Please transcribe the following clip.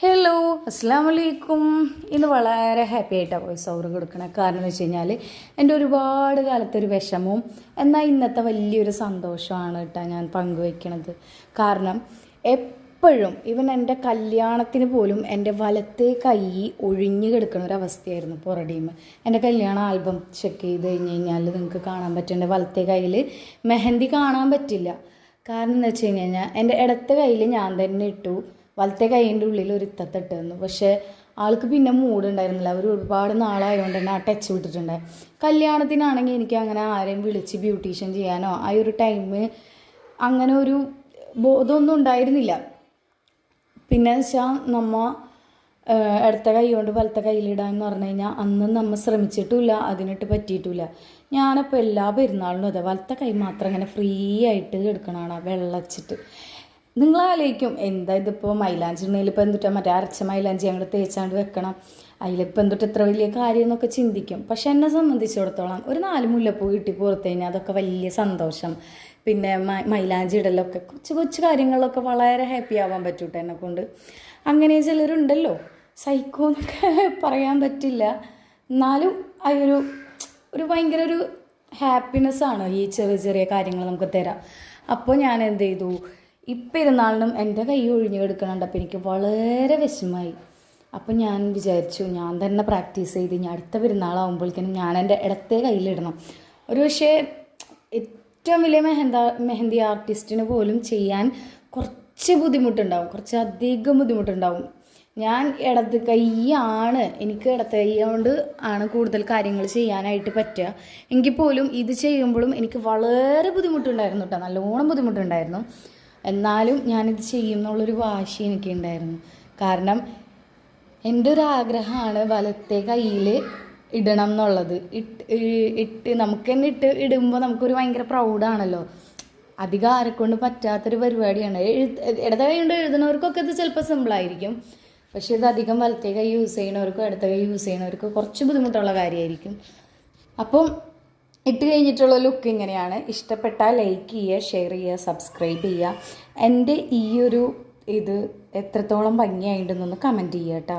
Hello, അസ്സാം വലൈക്കും. ഇന്ന് വളരെ ഹാപ്പി ആയിട്ടാണ് വോയിസ് ഓവർ കൊടുക്കണം. കാരണം എന്ന് വെച്ച് കഴിഞ്ഞാൽ എൻ്റെ ഒരുപാട് കാലത്തൊരു വിഷമവും എന്നാൽ ഇന്നത്തെ വലിയൊരു സന്തോഷമാണ് കേട്ടോ ഞാൻ പങ്കുവയ്ക്കണത്. കാരണം എപ്പോഴും എൻ്റെ കല്യാണത്തിന് പോലും എൻ്റെ വലത്തേ കൈ ഒഴിഞ്ഞു കിടക്കുന്ന ഒരവസ്ഥയായിരുന്നു. പുറടിയുമ്പോൾ എൻ്റെ കല്യാണ ആൽബം ചെക്ക് ചെയ്ത് കഴിഞ്ഞ് കഴിഞ്ഞാൽ നിങ്ങൾക്ക് കാണാൻ പറ്റും എൻ്റെ വലത്തേ കയ്യിൽ മെഹന്തി കാണാൻ പറ്റില്ല. കാരണം എന്ന് വെച്ച് കഴിഞ്ഞാൽ എൻ്റെ ഇടത്തെ കയ്യിൽ ഞാൻ തന്നെ ഇട്ടു, വലത്തെ കൈയിൻ്റെ ഉള്ളിൽ ഒരു ഇത്തത്തിട്ട് തന്നു. പക്ഷേ ആൾക്ക് പിന്നെ മൂടുണ്ടായിരുന്നില്ല. അവർ ഒരുപാട് നാളായതുകൊണ്ട് തന്നെ ആ ടച്ച് വിട്ടിട്ടുണ്ടായി. കല്യാണത്തിനാണെങ്കിൽ എനിക്ക് അങ്ങനെ ആരെയും വിളിച്ച് ബ്യൂട്ടീഷ്യൻ ചെയ്യാനോ ആ ഒരു ടൈം അങ്ങനെ ഒരു ബോധമൊന്നും ഉണ്ടായിരുന്നില്ല. പിന്നെ വെച്ചാൽ ഇടത്ത കൈ കൊണ്ട് വലത്തെ കയ്യിലിടാന്ന് പറഞ്ഞു കഴിഞ്ഞാൽ അന്ന് നമ്മൾ ശ്രമിച്ചിട്ടുമില്ല, അതിനിട്ട് പറ്റിയിട്ടുമില്ല. ഞാനപ്പോൾ എല്ലാ പെരുന്നാളിനും അതെ വലത്തെ കൈ മാത്രം ഇങ്ങനെ ഫ്രീ ആയിട്ട് എടുക്കണതാണ് വെള്ളച്ചിട്ട്. നിങ്ങളാലോചിക്കും എന്താ ഇതിപ്പോൾ മൈലാഞ്ചി ഉണ്ടെങ്കിൽ ഇപ്പോൾ എന്തിട്ടാ മറ്റേ അരച്ച മൈലാഞ്ചി അങ്ങോട്ട് തേച്ചാണ്ട് വെക്കണം, അതിലിപ്പോൾ എന്തിട്ട് ഇത്ര വലിയ കാര്യം എന്നൊക്കെ ചിന്തിക്കും. പക്ഷെ എന്നെ സംബന്ധിച്ചിടത്തോളം ഒരു 4 മുല്ലപ്പൂ കിട്ടി പുറത്ത് കഴിഞ്ഞാൽ അതൊക്കെ വലിയ സന്തോഷം. പിന്നെ മൈലാഞ്ചി ഇടലൊക്കെ കൊച്ചു കൊച്ചു കാര്യങ്ങളിലൊക്കെ വളരെ ഹാപ്പി ആവാൻ പറ്റൂട്ടെ എന്നെ കൊണ്ട്. അങ്ങനെ ചിലരുണ്ടല്ലോ, സൈക്കോ എന്നൊക്കെ പറയാൻ പറ്റില്ല, എന്നാലും ഒരു ഭയങ്കര ഒരു ഹാപ്പിനെസ്സാണ് ഈ ചെറിയ ചെറിയ കാര്യങ്ങൾ നമുക്ക് തരാം. അപ്പോൾ ഞാൻ എന്ത് ചെയ്തു, പെരുന്നാളിനും എൻ്റെ കൈ ഒഴിഞ്ഞു കിടക്കണുണ്ടപ്പോൾ എനിക്ക് വളരെ വിഷമമായി. അപ്പം ഞാൻ വിചാരിച്ചു ഞാൻ തന്നെ പ്രാക്ടീസ് ചെയ്ത് ഇനി അടുത്ത പെരുന്നാളാകുമ്പോഴേക്കും ഞാൻ എൻ്റെ ഇടത്തെ കയ്യിലിടണം. ഒരു പക്ഷേ ഏറ്റവും വലിയ മെഹന്തി ആർട്ടിസ്റ്റിന് പോലും ചെയ്യാൻ കുറച്ച് ബുദ്ധിമുട്ടുണ്ടാവും, കുറച്ചധികം ബുദ്ധിമുട്ടുണ്ടാവും. ഞാൻ ഇടത് കൈയാണ്, എനിക്ക് ഇടത് കൈ കൊണ്ട് ആണ് കൂടുതൽ കാര്യങ്ങൾ ചെയ്യാനായിട്ട് പറ്റുക. എങ്കിൽ പോലും ഇത് ചെയ്യുമ്പോഴും എനിക്ക് വളരെ ബുദ്ധിമുട്ടുണ്ടായിരുന്നു കേട്ടോ, നല്ലോണം ബുദ്ധിമുട്ടുണ്ടായിരുന്നു. എന്നാലും ഞാനിത് ചെയ്യും എന്നുള്ളൊരു വാശി എനിക്കുണ്ടായിരുന്നു. കാരണം എൻ്റെ ഒരു ആഗ്രഹമാണ് വലത്തെ കയ്യിൽ ഇടണം എന്നുള്ളത്. നമുക്ക് തന്നെ ഇടുമ്പോൾ നമുക്കൊരു ഭയങ്കര പ്രൗഡാണല്ലോ. അധികം ആരെക്കൊണ്ട് പറ്റാത്തൊരു പരിപാടിയാണ്. ഇടത്തെ കൈ കൊണ്ട് എഴുതുന്നവർക്കൊക്കെ ഇത് ചിലപ്പോൾ സിമ്പിളായിരിക്കും, പക്ഷേ ഇത് അധികം വലത്തെ കൈ യൂസ് ചെയ്യണവർക്കും ഇടത്തെ കൈ യൂസ് ചെയ്യണവർക്കും കുറച്ച് ബുദ്ധിമുട്ടുള്ള കാര്യമായിരിക്കും. അപ്പം ഇട്ട് കഴിഞ്ഞിട്ടുള്ള ലുക്ക് ഇങ്ങനെയാണ്. ഇഷ്ടപ്പെട്ടാൽ ലൈക്ക് ചെയ്യുക, ഷെയർ ചെയ്യുക, സബ്സ്ക്രൈബ് ചെയ്യുക. എൻ്റെ ഈ ഒരു ഇത് എത്രത്തോളം ഭംഗിയായിട്ടുണ്ടെന്നൊന്ന് കമൻറ്റ് ചെയ്യുക കേട്ടോ.